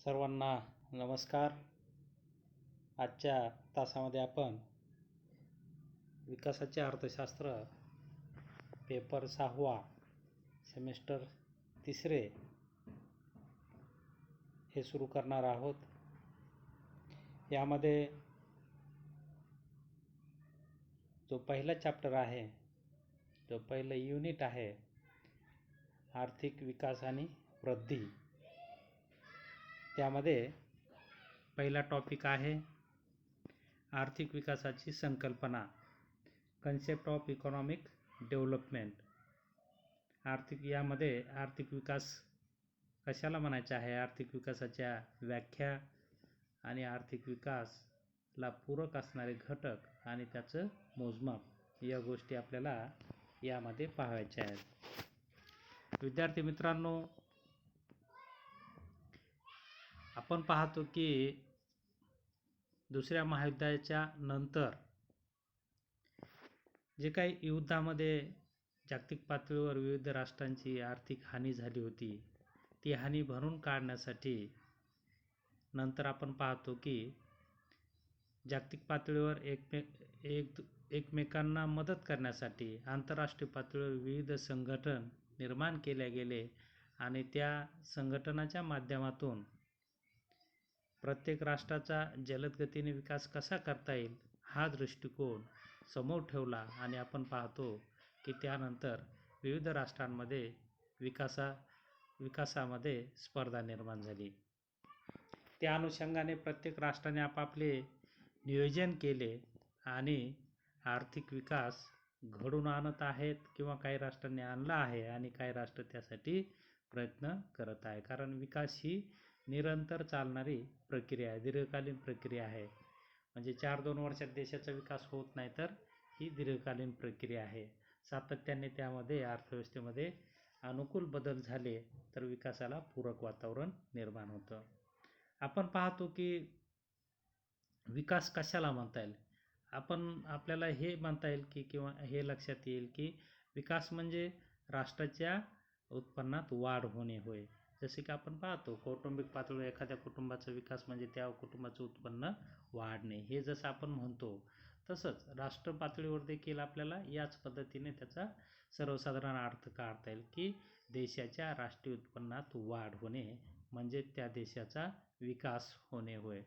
सर्वांना नमस्कार. आजच्या तासामध्ये आपण विकासाचे अर्थशास्त्र पेपर 6वा सेमिस्टर 3 हे सुरू करणार आहोत. यामध्ये जो पहिला चॅप्टर आहे, जो पहिलं युनिट आहे, आर्थिक विकास आणि वृद्धी, त्यामध्ये पहिला टॉपिक आहे आर्थिक विकासाची संकल्पना, कन्सेप्ट ऑफ इकॉनॉमिक डेव्हलपमेंट. यामध्ये आर्थिक विकास कशाला म्हणायचा आहे, आर्थिक विकासाच्या व्याख्या आणि आर्थिक विकासला पूरक असणारे घटक आणि त्याचं मोजमाप या गोष्टी आपल्याला यामध्ये पाहायच्या आहेत. विद्यार्थी मित्रांनो, आपण पाहतो की दुसऱ्या महायुद्धाच्या नंतर जे काही युद्धामध्ये जागतिक पातळीवर विविध राष्ट्रांची आर्थिक हानी झाली होती, ती हानी भरून काढण्यासाठी नंतर आपण पाहतो की जागतिक पातळीवर एकमेकांना मदत करण्यासाठी आंतरराष्ट्रीय पातळीवर विविध संघटन निर्माण केले गेले आणि त्या संघटनाच्या माध्यमातून प्रत्येक राष्ट्राचा जलद गतीने विकास कसा करता येईल हा दृष्टिकोन समोर ठेवला आणि आपण पाहतो की त्यानंतर विविध राष्ट्रांमध्ये विकासामध्ये स्पर्धा निर्माण झाली. त्या अनुषंगाने प्रत्येक राष्ट्राने आपापले नियोजन केले आणि आर्थिक विकास घडून आणत आहेत किंवा काही राष्ट्रांनी आणला आहे आणि काही राष्ट्र त्यासाठी प्रयत्न करत आहे. कारण विकास ही निरंतर चालणारी प्रक्रिया आहे, दीर्घकालीन प्रक्रिया आहे. म्हणजे 4-2 वर्षात देशाचा विकास होत नाही, तर ही दीर्घकालीन प्रक्रिया आहे. सातत्याने त्यामध्ये अर्थव्यवस्थेमध्ये अनुकूल बदल झाले तर विकासाला पूरक वातावरण निर्माण होतं. आपण पाहतो की विकास कशाला म्हणता येईल, आपल्याला हे म्हणता येईल की किंवा हे लक्षात येईल की विकास म्हणजे राष्ट्राच्या उत्पन्नात वाढ होणे होय. जसे की आपण पाहतो कौटुंबिक पातळीवर एखाद्या कुटुंबाचा विकास म्हणजे त्या कुटुंबाचं उत्पन्न वाढणे, हे जसं आपण म्हणतो तसंच राष्ट्र पातळीवर देखील आपल्याला याच पद्धतीने त्याचा सर्वसाधारण अर्थ काढता येईल की देशाच्या राष्ट्रीय उत्पन्नात वाढ होणे म्हणजे त्या देशाचा विकास होणे होय.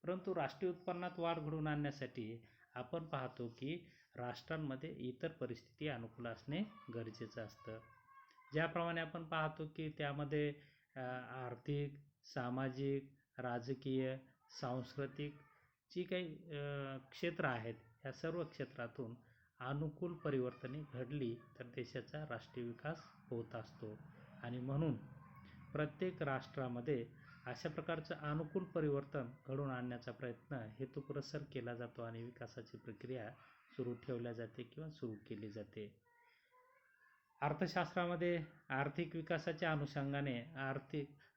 परंतु राष्ट्रीय उत्पन्नात वाढ घडवून आणण्यासाठी आपण पाहतो की राष्ट्रांमध्ये इतर परिस्थिती अनुकूल असणे गरजेचं असतं. ज्याप्रमाणे आपण पाहतो की त्यामध्ये आर्थिक, सामाजिक, राजकीय, सांस्कृतिक जी काही क्षेत्र आहेत, या सर्व क्षेत्रातून अनुकूल परिवर्तने घडली तर देशाचा राष्ट्रीय विकास होत असतो. आणि म्हणून प्रत्येक राष्ट्रामध्ये अशा प्रकारचं अनुकूल परिवर्तन घडवून आणण्याचा प्रयत्न हेतुपुरस्सर केला जातो आणि विकासाची प्रक्रिया सुरू ठेवल्या जाते किंवा सुरू केली जाते. अर्थशास्त्रामध्ये आर्थिक विकासाच्या अनुषंगाने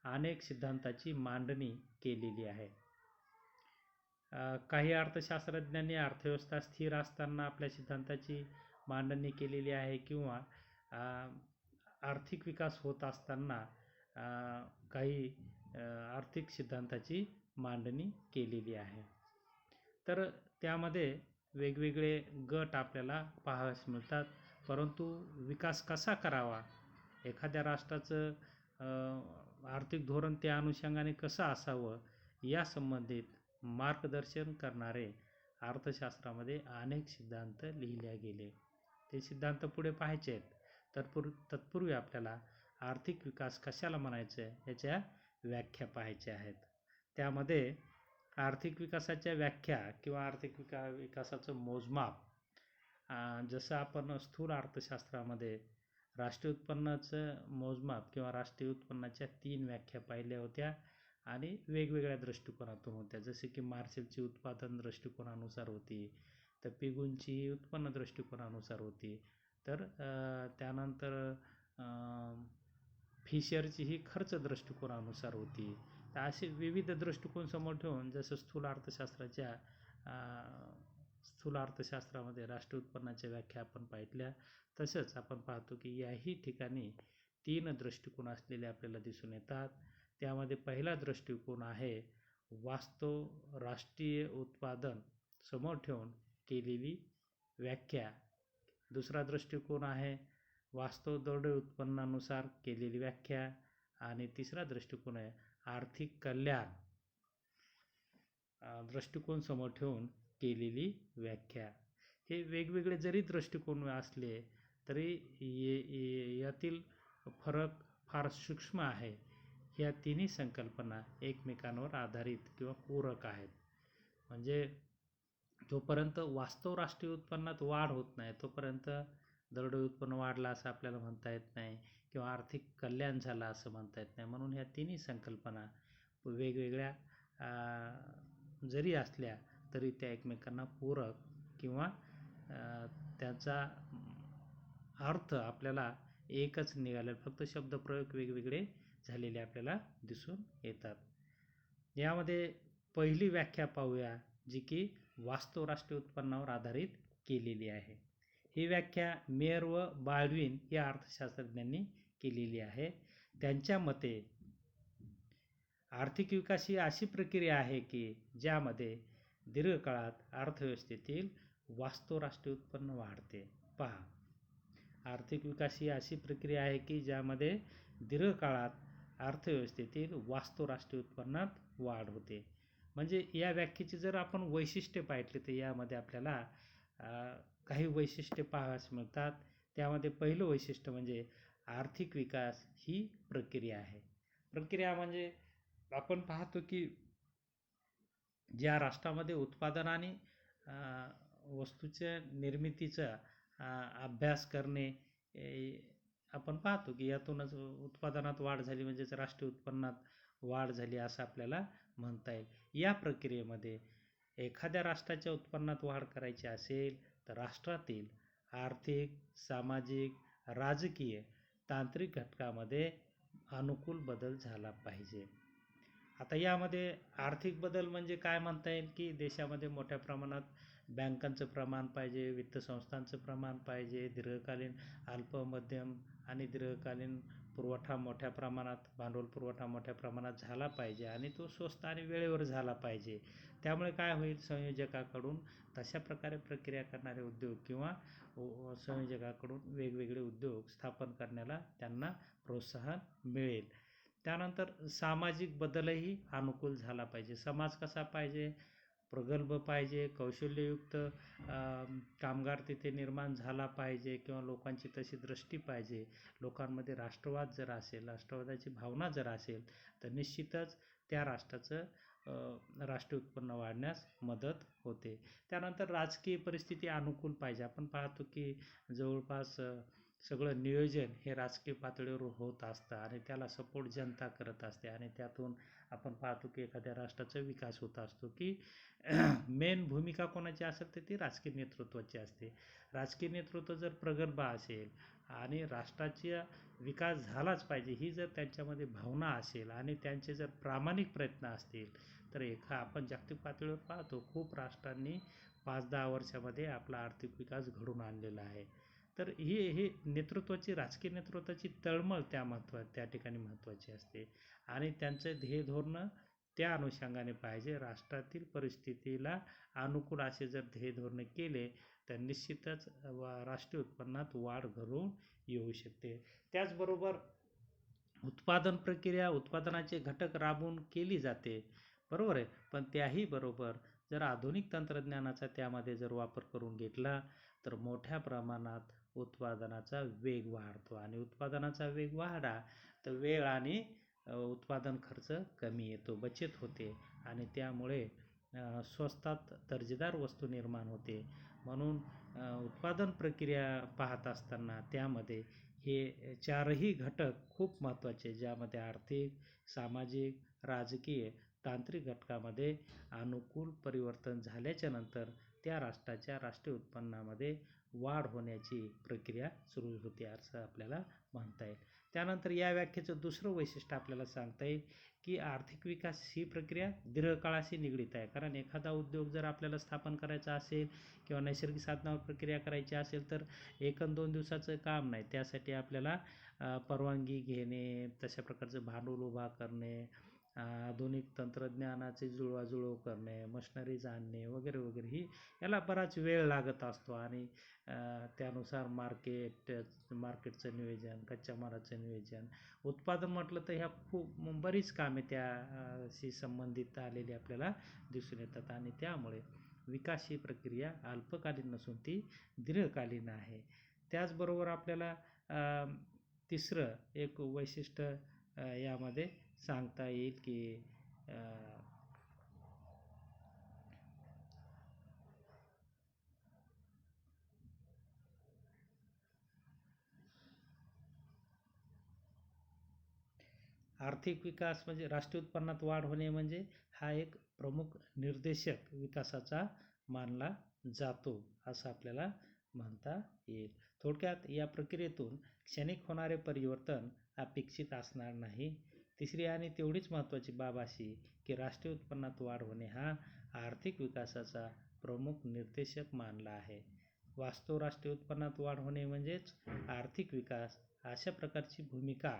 अनेक सिद्धांताची मांडणी केलेली आहे. काही अर्थशास्त्रज्ञांनी अर्थव्यवस्था स्थिर असताना आपल्या सिद्धांताची मांडणी केलेली आहे किंवा आर्थिक विकास होत असताना काही आर्थिक सिद्धांताची मांडणी केलेली आहे. तर त्यामध्ये वेगवेगळे गट आपल्याला पाहावयास मिळतात. परंतु विकास कसा करावा, एखाद्या राष्ट्राचं आर्थिक धोरण त्या अनुषंगाने कसं असावं या संबंधित मार्गदर्शन करणारे अर्थशास्त्रामध्ये अनेक सिद्धांत लिहिले गेले. ते सिद्धांत पुढे पाहायचे आहेत. तत्पूर्वी आपल्याला आर्थिक विकास कशाला म्हणायचं याच्या व्याख्या पाहायच्या आहेत. त्यामध्ये आर्थिक विकासाच्या व्याख्या किंवा आर्थिक विकासाचं मोजमाप, जसं आपण स्थूल अर्थशास्त्रामध्ये राष्ट्रीय उत्पन्नाचं मोजमाप किंवा राष्ट्रीय उत्पन्नाच्या 3 व्याख्या पाहिल्या होत्या आणि वेगवेगळ्या दृष्टिकोनातून होत्या. जसे की मार्शलची उत्पादन दृष्टिकोनानुसार होती, तर पिगूंची उत्पन्न दृष्टिकोनानुसार होती, तर त्यानंतर फिशरची ही खर्च दृष्टिकोनानुसार होती. तर असे विविध दृष्टिकोन समोर ठेवून जसं स्थूल अर्थशास्त्रामध्ये राष्ट्रीय उत्पन्नाच्या व्याख्या आपण पाहिल्या, तसंच आपण पाहतो की याही ठिकाणी 3 दृष्टिकोन असलेले आपल्याला दिसून येतात. त्यामध्ये पहिला दृष्टिकोन आहे वास्तव राष्ट्रीय उत्पादन समोर ठेवून केलेली व्याख्या. दुसरा दृष्टिकोन आहे वास्तव दर उत्पन्नानुसार केलेली व्याख्या. आणि तिसरा दृष्टिकोन आहे आर्थिक कल्याण दृष्टिकोन समोर ठेवून केलेली व्याख्या. हे वेगवेगळे जरी दृष्टिकोन असले तरी यातील फरक फार सूक्ष्म आहे. ह्या तिन्ही संकल्पना एकमेकांवर आधारित किंवा पूरक आहेत. म्हणजे जोपर्यंत वास्तव राष्ट्रीय उत्पन्नात वाढ होत नाही तोपर्यंत दरडोई उत्पन्न वाढलं असं आपल्याला म्हणता येत नाही किंवा आर्थिक कल्याण झालं असं म्हणता येत नाही. म्हणून ह्या तिन्ही संकल्पना वेगवेगळ्या जरी असल्या तरी त्या एकमेकांना पूरक किंवा त्याचा अर्थ आपल्याला एकच निघाले, फक्त शब्दप्रयोग वेगवेगळे झालेले आपल्याला दिसून येतात. यामध्ये पहिली व्याख्या पाहूया जी की वास्तव राष्ट्रीय उत्पन्नावर आधारित केलेली आहे. ही व्याख्या मेयर व बाल्डविन या अर्थशास्त्रज्ञांनी केलेली आहे. त्यांच्या मते आर्थिक विकास ही अशी प्रक्रिया आहे की ज्यामध्ये दीर्घकाळात अर्थव्यवस्थेतील वास्तव राष्ट्रीय उत्पन्न वाढते. पहा, आर्थिक विकास ही अशी प्रक्रिया आहे की ज्यामध्ये दीर्घकाळात अर्थव्यवस्थेतील वास्तव राष्ट्रीय उत्पन्नात वाढ होते. म्हणजे या व्याख्येची जर आपण वैशिष्ट्ये पाहिली तर यामध्ये आपल्याला काही वैशिष्ट्ये पाहावयास मिळतात. त्यामध्ये पहिलं वैशिष्ट्य म्हणजे आर्थिक विकास ही प्रक्रिया आहे. प्रक्रिया म्हणजे आपण पाहतो की ज्या राष्ट्रामध्ये उत्पादन आणि वस्तूच्या निर्मितीचा अभ्यास करणे आपण पाहतो की यातूनच उत्पादनात वाढ झाली म्हणजेच राष्ट्रीय उत्पन्नात वाढ झाली असं आपल्याला म्हणता येईल. या प्रक्रियेमध्ये एखाद्या राष्ट्राच्या उत्पन्नात वाढ करायची असेल तर राष्ट्रातील आर्थिक, सामाजिक, राजकीय, तांत्रिक घटकामध्ये अनुकूल बदल झाला पाहिजे. आता यामध्ये आर्थिक बदल म्हणजे काय म्हणता येईल की देशामध्ये मोठ्या प्रमाणात बँकांचं प्रमाण पाहिजे, वित्त संस्थांचं प्रमाण पाहिजे, दीर्घकालीन अल्प मध्यम आणि दीर्घकालीन पुरवठा मोठ्या प्रमाणात, भांडवल पुरवठा मोठ्या प्रमाणात झाला पाहिजे आणि तो स्वस्त आणि वेळेवर झाला पाहिजे. त्यामुळे काय होईल, संयोजकाकडून तशा प्रकारे प्रक्रिया करणारे उद्योग किंवा संयोजकाकडून वेगवेगळे उद्योग स्थापन करण्याला त्यांना प्रोत्साहन मिळेल. त्यानंतर सामाजिक बदलही अनुकूल झाला पाहिजे. समाज कसा पाहिजे, प्रगल्भ पाहिजे, कौशल्ययुक्त कामगार तिथे निर्माण झाला पाहिजे किंवा लोकांची तशी दृष्टी पाहिजे. लोकांमध्ये राष्ट्रवाद जर असेल, राष्ट्रवादाची भावना जर असेल तर निश्चितच त्या राष्ट्राचं राष्ट्रीय उत्पन्न वाढण्यास मदत होते. त्यानंतर राजकीय परिस्थिती अनुकूल पाहिजे. आपण पाहतो की जवळपास सगळं नियोजन हे राजकीय पातळीवर होत असतं आणि त्याला सपोर्ट जनता करत असते आणि त्यातून आपण पाहतो की एखाद्या राष्ट्राचा विकास होत असतो की मेन भूमिका कोणाची असेल तर ती राजकीय नेतृत्वाची असते. राजकीय नेतृत्व जर प्रगल्भ असेल आणि राष्ट्राचा विकास झालाच पाहिजे ही जर त्यांच्यामध्ये भावना असेल आणि त्यांचे जर प्रामाणिक प्रयत्न असतील तर आपण जागतिक पातळीवर पाहतो खूप राष्ट्रांनी 5-10 वर्षामध्ये आपला आर्थिक विकास घडून आणलेला आहे. तर ही नेतृत्वाची, राजकीय नेतृत्वाची तळमळ त्या ठिकाणी महत्त्वाची असते आणि त्यांचं ध्येय धोरणं त्या अनुषंगाने पाहिजे. राष्ट्रातील परिस्थितीला अनुकूल असे जर ध्येय धोरणे केले तर निश्चितच राष्ट्रीय उत्पन्नात वाढ घडून येऊ शकते. त्याचबरोबर उत्पादन प्रक्रिया, उत्पादनाचे घटक राबवून केली जाते, बरोबर आहे. पण त्याही बरोबर जर आधुनिक तंत्रज्ञानाचा त्यामध्ये जर वापर करून घेतला तर मोठ्या प्रमाणात उत्पादनाचा वेग वाढतो आणि उत्पादनाचा वेग वाढला तर वेळ आणि उत्पादन खर्च कमी येतो, बचत होते आणि त्यामुळे स्वस्तात दर्जेदार वस्तू निर्माण होते. म्हणून उत्पादन प्रक्रिया पाहत असताना त्यामध्ये हे चारही घटक खूप महत्त्वाचे, ज्यामध्ये आर्थिक, सामाजिक, राजकीय, तांत्रिक घटकामध्ये अनुकूल परिवर्तन झाल्याच्या नंतर त्या राष्ट्राच्या राष्ट्रीय उत्पन्नामध्ये वाढ होण्याची प्रक्रिया सुरू होते असं आपल्याला म्हणता येईल. त्यानंतर या व्याख्येचं दुसरं वैशिष्ट्य आपल्याला सांगता येईल की आर्थिक विकास ही प्रक्रिया दीर्घकाळाशी निगडीत आहे. कारण एखादा उद्योग जर आपल्याला स्थापन करायचा असेल किंवा नैसर्गिक साधनावर प्रक्रिया करायची असेल तर 1 आणि 2 दिवसाचं काम नाही. त्यासाठी आपल्याला परवानगी घेणे, तशा प्रकारचं भांडवल उभा करणे, आधुनिक तंत्रज्ञानाची जुळवाजुळव करणे, मशिनरीज आणणे वगैरे वगैरे ही याला बराच वेळ लागत असतो. आणि त्यानुसार मार्केटचं नियोजन, कच्च्या मालाचं नियोजन, उत्पादन म्हटलं तर ह्या खूप बरीच कामे त्याशी संबंधित आलेली आपल्याला दिसून येतात. आणि त्यामुळे विकास ही प्रक्रिया अल्पकालीन नसून ती दीर्घकालीन आहे. त्याचबरोबर आपल्याला तिसरं एक वैशिष्ट्य यामध्ये सांगता येईल की आर्थिक विकास म्हणजे राष्ट्रीय उत्पन्नात वाढ होणे म्हणजे हा एक प्रमुख निर्देशक विकासाचा मानला जातो असं आपल्याला म्हणता येईल. थोडक्यात या प्रक्रियेतून क्षणिक होणारे परिवर्तन अपेक्षित असणार नाही. तिसरी आणि तेवढीच महत्त्वाची बाब अशी की राष्ट्रीय उत्पन्नात वाढ होणे हा आर्थिक विकासाचा प्रमुख निर्देशक मानला आहे. वास्तव राष्ट्रीय उत्पन्नात वाढ होणे म्हणजेच आर्थिक विकास अशा प्रकारची भूमिका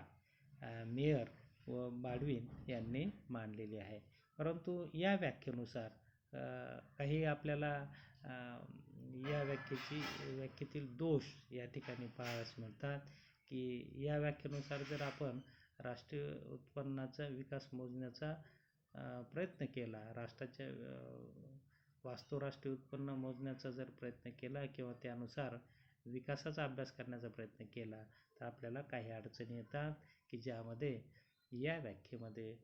मेयर व बाल्डविन यांनी मांडलेली आहे. परंतु या व्याख्येनुसार काही आपल्याला या व्याख्येतील दोष या ठिकाणी पाहावयास मिळतात की या व्याख्येनुसार जर आपण राष्ट्रीय उत्पन्नाचा विकास मोजण्याचा प्रयत्न केला, राष्ट्राच्या वास्तव राष्ट्रीय उत्पन्न मोजण्याचा जर प्रयत्न केला किंवा त्यानुसार विकासाचा अभ्यास करण्याचा प्रयत्न केला तर आपल्याला काही अडचणी येतात की ज्यामध्ये या व्याख्येमध्ये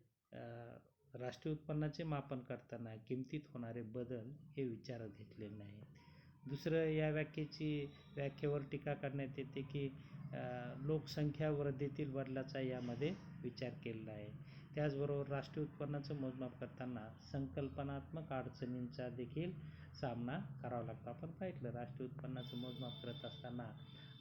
राष्ट्रीय उत्पन्नाचे मापन करताना किमतीत होणारे बदल हे विचारात घेतलेले नाहीत. दुसरं या व्याख्येवर टीका करण्यात येते की लोकसंख्या वृद्धीतील बदलाचा यामध्ये विचार केलेला आहे. त्याचबरोबर राष्ट्रीय उत्पन्नाचं मोजमाप करताना संकल्पनात्मक अडचणींचा देखील सामना करावा लागतो. आपण पाहिलं राष्ट्रीय उत्पन्नाचं मोजमाप करत असताना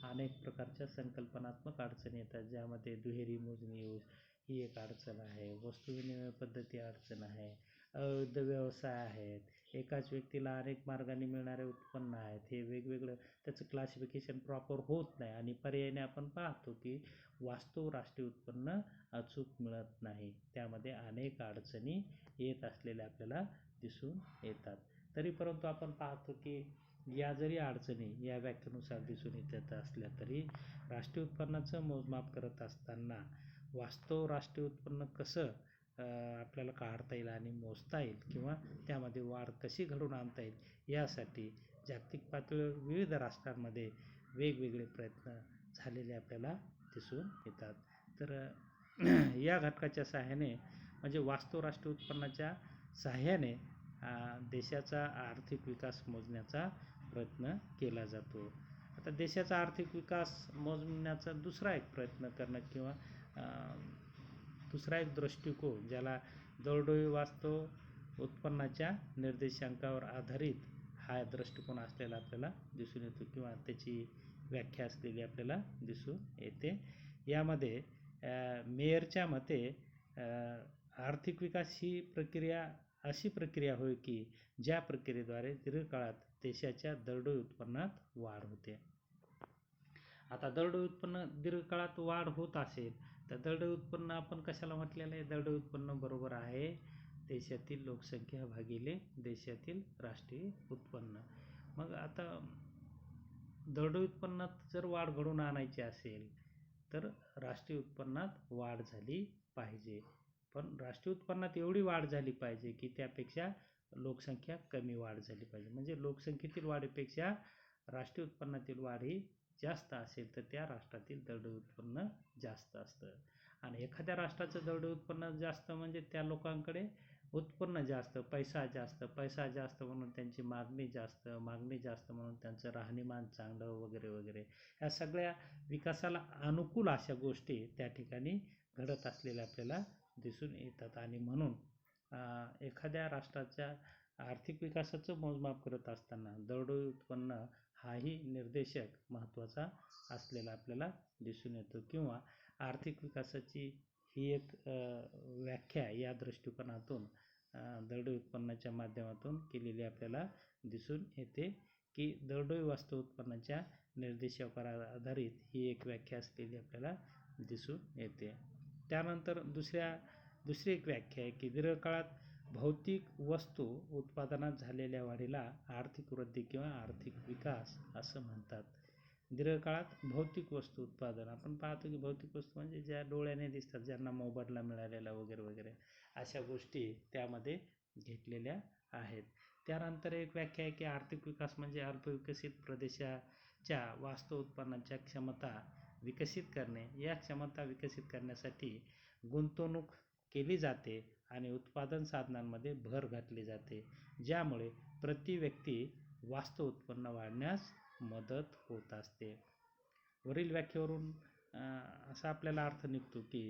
अनेक प्रकारच्या संकल्पनात्मक अडचणी येतात, ज्यामध्ये दुहेरी मोजणी ही एक अडचण आहे, वस्तू विनिमय पद्धती अडचण आहे, अवैध व्यवसाय आहेत, एकाच व्यक्तीला अनेक मार्गाने मिळणारे उत्पन्न आहेत, हे वेगवेगळं त्याचं क्लासिफिकेशन प्रॉपर होत नाही. आणि पर्यायाने आपण पाहतो की वास्तव राष्ट्रीय उत्पन्न अचूक मिळत नाही. त्यामध्ये अनेक अडचणी येत असलेल्या आपल्याला दिसून येतात. तरी परंतु आपण पाहतो की या जरी अडचणी या व्याख्येनुसार दिसून येत असल्या तरी राष्ट्रीय उत्पन्नाचं मोजमाप करत असताना वास्तव राष्ट्रीय उत्पन्न कसं आपल्याला काढता येईल आणि मोजता येईल किंवा त्यामध्ये वाढ कशी घडवून आणता येईल यासाठी जागतिक पातळीवर विविध राष्ट्रांमध्ये वेगवेगळे प्रयत्न झालेले आपल्याला दिसून येतात. तर या घटकाच्या सहाय्याने म्हणजे वास्तव राष्ट्रीय उत्पन्नाच्या सहाय्याने देशाचा आर्थिक विकास मोजण्याचा प्रयत्न केला जातो. आता देशाचा आर्थिक विकास मोजण्याचा दुसरा एक प्रयत्न करणं किंवा दुसरा एक दृष्टिकोन ज्याला दरडोई वास्तव उत्पन्नाच्या निर्देशांकावर आधारित हा दृष्टिकोन असलेला आपल्याला दिसून येतो किंवा त्याची व्याख्या असलेली आपल्याला दिसून येते. यामध्ये मेयरच्या मते आर्थिक विकास ही प्रक्रिया अशी प्रक्रिया होय की ज्या प्रक्रियेद्वारे दीर्घकाळात देशाच्या दरडोई उत्पन्नात वाढ होते. आता दरडोई उत्पन्न दीर्घकाळात वाढ होत असेल तर दरडोई उत्पन्न आपण कशाला म्हटलेलं आहे? दरडोई उत्पन्न बरोबर आहे देशातील लोकसंख्या भागिले देशातील राष्ट्रीय उत्पन्न. मग आता दरडोई उत्पन्नात जर वाढ घडवून आणायची असेल तर राष्ट्रीय उत्पन्नात वाढ झाली पाहिजे. पण राष्ट्रीय उत्पन्नात एवढी वाढ झाली पाहिजे की त्यापेक्षा लोकसंख्या कमी वाढ झाली पाहिजे. म्हणजे लोकसंख्येतील वाढीपेक्षा राष्ट्रीय उत्पन्नातील वाढ ही जास्त असेल तर त्या राष्ट्रातील दरडोई उत्पन्न जास्त असतं. आणि एखाद्या राष्ट्राचं दरडोई उत्पन्न जास्त म्हणजे त्या लोकांकडे उत्पन्न जास्त, पैसा जास्त म्हणून त्यांची मागणी जास्त म्हणून त्यांचं राहणीमान चांगलं वगैरे वगैरे. ह्या सगळ्या विकासाला अनुकूल अशा गोष्टी त्या ठिकाणी घडत असलेल्या आपल्याला दिसून येतात. आणि म्हणून एखाद्या राष्ट्राच्या आर्थिक विकासाचं मोजमाप करत असताना दरडोई उत्पन्न हाही निर्देशक महत्त्वाचा असलेला आपल्याला दिसून येतो. किंवा आर्थिक विकासाची ही एक व्याख्या या दृष्टिकोनातून दरडोई उत्पन्नाच्या माध्यमातून केलेली आपल्याला दिसून येते, की दरडोई वास्तव उत्पन्नाच्या निर्देशांकावर आधारित ही एक व्याख्या असलेली आपल्याला दिसून येते. त्यानंतर दुसरी एक व्याख्या आहे की दीर्घकाळात भौतिक वस्तू उत्पादनात झालेल्या वाढीला आर्थिक वृद्धी किंवा आर्थिक विकास असं म्हणतात. दीर्घकाळात भौतिक वस्तू उत्पादन, आपण पाहतो की भौतिक वस्तू म्हणजे ज्या डोळ्याने दिसतात, ज्यांना मोबदला मिळालेला वगैरे वगैरे अशा गोष्टी त्यामध्ये घेतलेल्या आहेत. त्यानंतर एक व्याख्या आहे की आर्थिक विकास म्हणजे अल्पविकसित प्रदेशाच्या वास्तव उत्पन्नाच्या क्षमता विकसित करणे. या क्षमता विकसित करण्यासाठी गुंतवणूक केली जाते आणि उत्पादन साधनांमध्ये भर घातली जाते, ज्यामुळे प्रति व्यक्ती वास्तव उत्पन्न वाढण्यास मदत होत असते. वरील व्याख्येवरून असा आपल्याला अर्थ निघतो की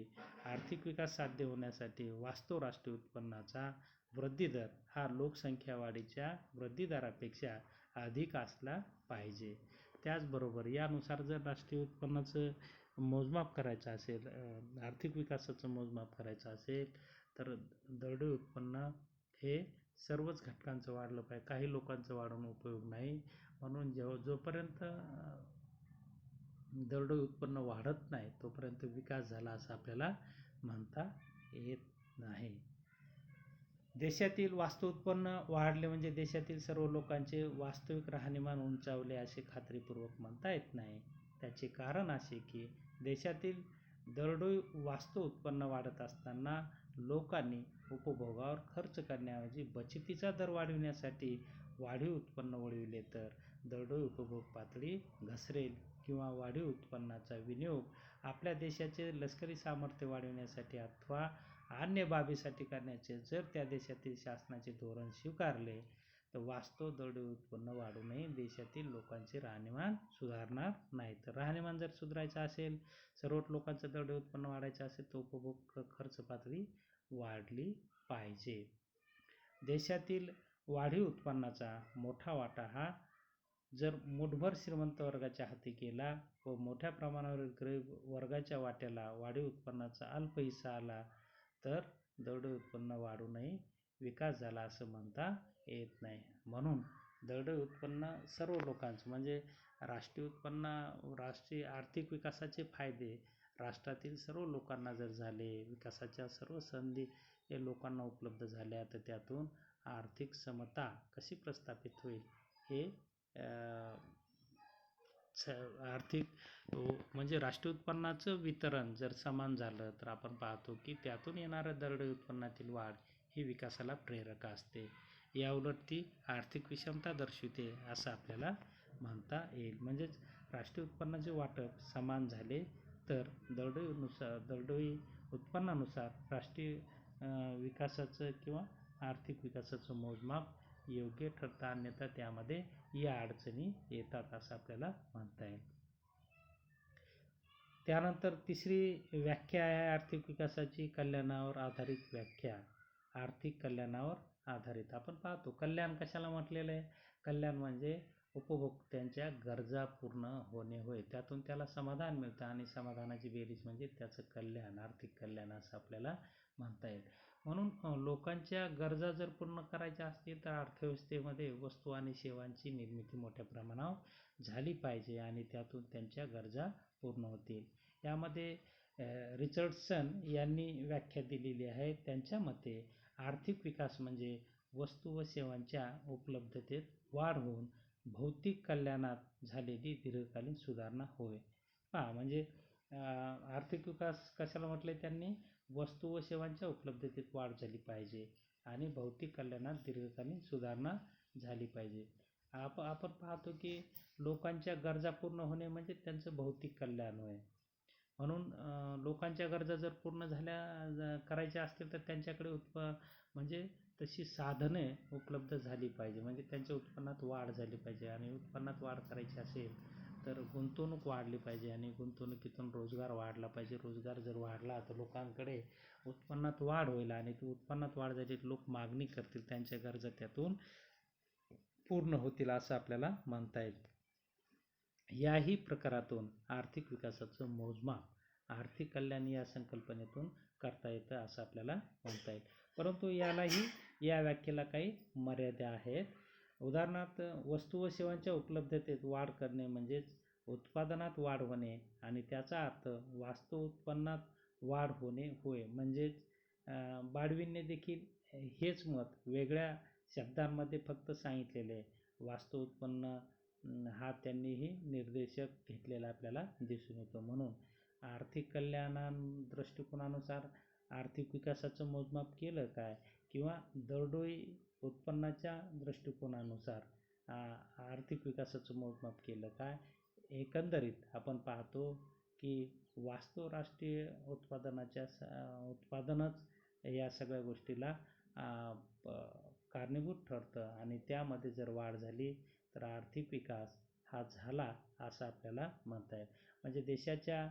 आर्थिक विकास साध्य होण्यासाठी वास्तव राष्ट्रीय उत्पन्नाचा वृद्धी दर हा लोकसंख्या वाढीच्या वृद्धी दरापेक्षा अधिक असला पाहिजे. त्याचबरोबर यानुसार जर राष्ट्रीय उत्पन्नाचं मोजमाप करायचं असेल, आर्थिक विकासाचं मोजमाप करायचं असेल, तर दरडोई उत्पन्न हे सर्वच घटकांचं वाढलं पाहिजे, काही लोकांचं वाढवून उपयोग नाही. म्हणून जोपर्यंत दरडोई उत्पन्न वाढत नाही तोपर्यंत विकास झाला असं आपल्याला म्हणता येत नाही. देशातील वास्तव उत्पन्न वाढले म्हणजे देशातील सर्व लोकांचे वास्तविक राहणीमान उंचावले असे खात्रीपूर्वक म्हणता येत नाही. त्याचे कारण असे की देशातील दरडोई वास्तव उत्पन्न वाढत असताना लोकांनी उपभोगावर खर्च करण्याऐवजी बचतीचा दर वाढविण्यासाठी वाढीव उत्पन्न वळविले तर दरडोई उपभोग पातळी घसरेल किंवा वाढीव उत्पन्नाचा विनियोग आपल्या देशाचे लष्करी सामर्थ्य वाढविण्यासाठी अथवा अन्य बाबीसाठी करण्याचे जर त्या देशातील शासनाचे धोरण स्वीकारले तर वास्तव दरडोई उत्पन्न वाढूनही देशातील लोकांचे राहणीमान सुधारणार नाही. तर राहणीमान जर सुधारायचं असेल, सर्व लोकांचं दरडोई उत्पन्न वाढायचं असेल तर उपभोग खर्च पातळी वाढली पाहिजे. देशातील वाढीव उत्पन्नाचा मोठा वाटा हा जर मुठभर श्रीमंत वर्गाच्या हाती गेला व मोठ्या प्रमाणावर गरीब वर्गाच्या वाट्याला वाढीव उत्पन्नाचा अल्प हिस्सा आला तर दरडोई उत्पन्न वाढूनही विकास झाला असं म्हणता येत नाही. म्हणून दरडोई उत्पन्न सर्व लोकांचं म्हणजे राष्ट्रीय आर्थिक विकासाचे फायदे राष्ट्रातील सर्व लोकांना जर झाले, विकासाच्या सर्व संधी हे लोकांना उपलब्ध झाल्या, तर त्यातून आर्थिक समता कशी प्रस्थापित होईल हे आर्थिक म्हणजे राष्ट्रीय उत्पन्नाचं वितरण जर समान झालं तर आपण पाहतो की त्यातून येणाऱ्या दरडोई उत्पन्नातील वाढ ही विकासाला प्रेरक असते. याउलट ती आर्थिक विषमता दर्शविते असं आपल्याला म्हणता येईल. म्हणजेच राष्ट्रीय उत्पन्नाचे वाटप समान झाले तर दरडोई उत्पन्नानुसार राष्ट्रीय विकासाचं किंवा आर्थिक विकासाचं मोजमाप योग्य ठरतं, अन्यथा त्यामध्ये या अडचणी येतात असं आपल्याला म्हणता येईल. त्यानंतर तिसरी व्याख्या आहे आर्थिक विकासाची कल्याणावर आधारित व्याख्या. आर्थिक कल्याणावर आधारित आपण पाहतो कल्याण कशाला म्हटलेलं आहे? कल्याण म्हणजे उपभोक्त्यांच्या गरजा पूर्ण होणे होय, त्यातून त्याला समाधान मिळतं आणि समाधानाची बेरीज म्हणजे त्याचं कल्याण, आर्थिक कल्याण असं आपल्याला म्हणता येईल. म्हणून लोकांच्या गरजा जर पूर्ण करायच्या असतील तर अर्थव्यवस्थेमध्ये वस्तू आणि सेवांची निर्मिती मोठ्या प्रमाणावर झाली पाहिजे आणि त्यातून त्यांच्या गरजा पूर्ण होतील. यामध्ये रिचर्डसन यांनी व्याख्या दिलेली आहे. त्यांच्या मते आर्थिक विकास म्हणजे वस्तू व सेवांच्या उपलब्धतेत वाढ होऊन भौतिक कल्याणात झालेली दीर्घकालीन सुधारणा होय. म्हणजे आर्थिक विकास कशाला म्हटले त्यांनी? वस्तू व सेवांच्या उपलब्धतेत वाढ झाली पाहिजे आणि भौतिक कल्याणात दीर्घकालीन सुधारणा झाली पाहिजे. आपण पाहतो की लोकांच्या गरजा पूर्ण होणे म्हणजे त्यांचं भौतिक कल्याण होय. म्हणून लोकांच्या गरजा जर पूर्ण करायच्या असतील तर त्यांच्याकडे म्हणजे तशी साधने उपलब्ध झाली पाहिजे, म्हणजे त्यांच्या उत्पन्नात वाढ झाली पाहिजे आणि उत्पन्नात वाढ करायची असेल तर गुंतवणूक वाढली पाहिजे आणि गुंतवणुकीतून रोजगार वाढला पाहिजे. रोजगार जर वाढला तर लोकांकडे उत्पन्नात वाढ होईल आणि ती उत्पन्नात वाढ झाली तर लोक मागणी करतील, त्यांच्या गरजा त्यातून पूर्ण होतील असं आपल्याला म्हणता येईल. याही प्रकारातून आर्थिक विकासाचं मोजमाप आर्थिक कल्याण या संकल्पनेतून करता येतं असं आपल्याला म्हणता येईल. परंतु यालाही या व्याख्येला काही मर्यादा आहेत. उदाहरणार्थ वस्तू व सेवांच्या उपलब्धतेत वाढ करणे म्हणजेच उत्पादनात वाढ होणे आणि त्याचा अर्थ वास्तव उत्पन्नात वाढ होणे होय. म्हणजेच बाडवींनी देखील हेच मत वेगळ्या शब्दांमध्ये फक्त सांगितलेले आहे. वास्तव उत्पन्न हा त्यांनीही निर्देशक घेतलेला आपल्याला दिसून येतो. म्हणून आर्थिक कल्याणा दृष्टिकोनानुसार आर्थिक विकासाचं मोजमाप केलं काय किंवा दरडोई उत्पन्नाच्या दृष्टिकोनानुसार आर्थिक विकासाचं मोजमाप केलं काय. एकंदरीत आपण पाहतो की वास्तव राष्ट्रीय उत्पादनच या सगळ्या गोष्टीला कारणीभूत ठरतं आणि त्यामध्ये जर वाढ झाली तर आर्थिक विकास हा झाला असं आपल्याला म्हणता येईल. म्हणजे देशाच्या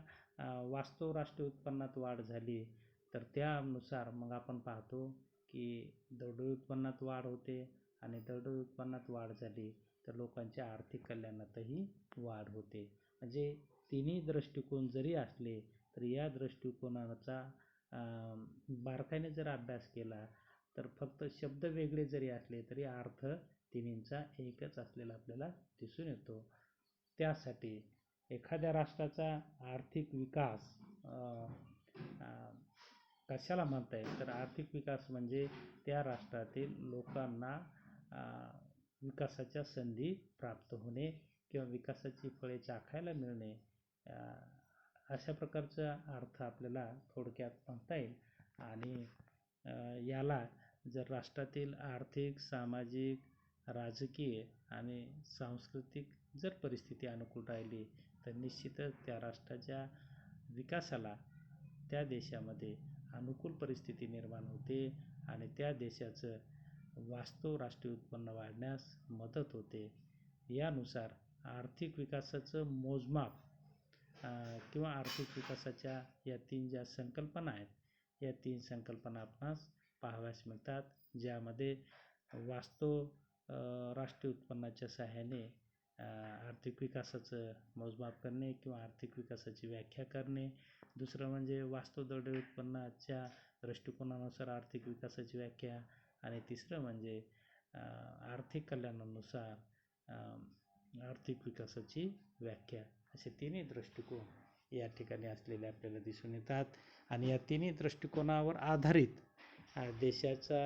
वास्तव राष्ट्रीय उत्पन्नात वाढ झाली तर त्यानुसार मग आपण पाहतो की दरडोई उत्पन्नात वाढ होते आणि दरडोई उत्पन्नात वाढ झाली तर लोकांच्या आर्थिक कल्याणातही वाढ होते. म्हणजे तिन्ही दृष्टिकोन जरी असले तर या दृष्टिकोनाचा बारकाईने जर अभ्यास केला तर फक्त शब्द वेगळे जरी असले तरी अर्थ तिन्हींचा एकच असलेला आपल्याला दिसून येतो. त्यासाठी एखाद्या राष्ट्राचा आर्थिक विकास कशाला म्हणता येईल तर आर्थिक विकास म्हणजे त्या राष्ट्रातील लोकांना विकासाच्या संधी प्राप्त होणे किंवा विकासाची फळे चाखायला मिळणे अशा प्रकारचा अर्थ आपल्याला थोडक्यात म्हणता येईल. आणि याला जर राष्ट्रातील आर्थिक, सामाजिक, राजकीय आणि सांस्कृतिक जर परिस्थिती अनुकूल राहिली तर निश्चितच त्या राष्ट्राच्या विकासाला त्या देशामध्ये अनुकूल परिस्थिती निर्माण होते आणि त्या देशाचं वास्तव राष्ट्रीय उत्पन्न वाढण्यास मदत होते. यानुसार आर्थिक विकासाचं मोजमाप किंवा आर्थिक विकासाच्या या तीन ज्या संकल्पना आहेत या तीन संकल्पना आपणास पाहाव्यास मिळतात. ज्यामध्ये वास्तव राष्ट्रीय उत्पन्नाच्या सहाय्याने आर्थिक विकासाचं मोजमाप करणे किंवा आर्थिक विकासाची व्याख्या करणे. दुसरं म्हणजे वास्तव दरडोई उत्पन्नाच्या दृष्टिकोनानुसार आर्थिक विकासाची व्याख्या आणि तिसरं म्हणजे आर्थिक कल्याणानुसार आर्थिक विकासाची व्याख्या. असे तिन्ही दृष्टिकोन या ठिकाणी असलेले आपल्याला दिसून येतात आणि या तिन्ही दृष्टिकोनावर आधारित देशाचा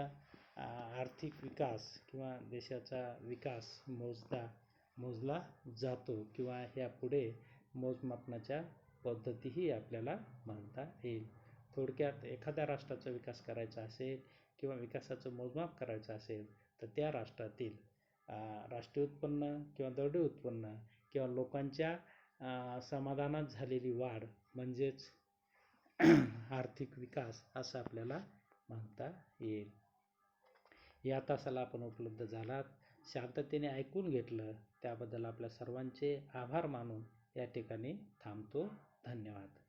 आर्थिक विकास किंवा देशाचा विकास मोजला जातो किंवा ह्यापुढे मोजमापनाच्या पद्धतीही आपल्याला म्हणता येईल. थोडक्यात एखाद्या राष्ट्राचा विकास करायचा असेल किंवा विकासाचं मोजमाप करायचं असेल तर त्या राष्ट्रातील राष्ट्रीय उत्पन्न किंवा दरडोई उत्पन्न किंवा लोकांच्या समाधानात झालेली वाढ म्हणजेच आर्थिक विकास असं आपल्याला म्हणता येईल. या तासाला आपण उपलब्ध झालात, शांततेने ऐकून घेतलं त्याबद्दल आपल्या सर्वांचे आभार मानून या ठिकाणी थांबतो. धन्यवाद.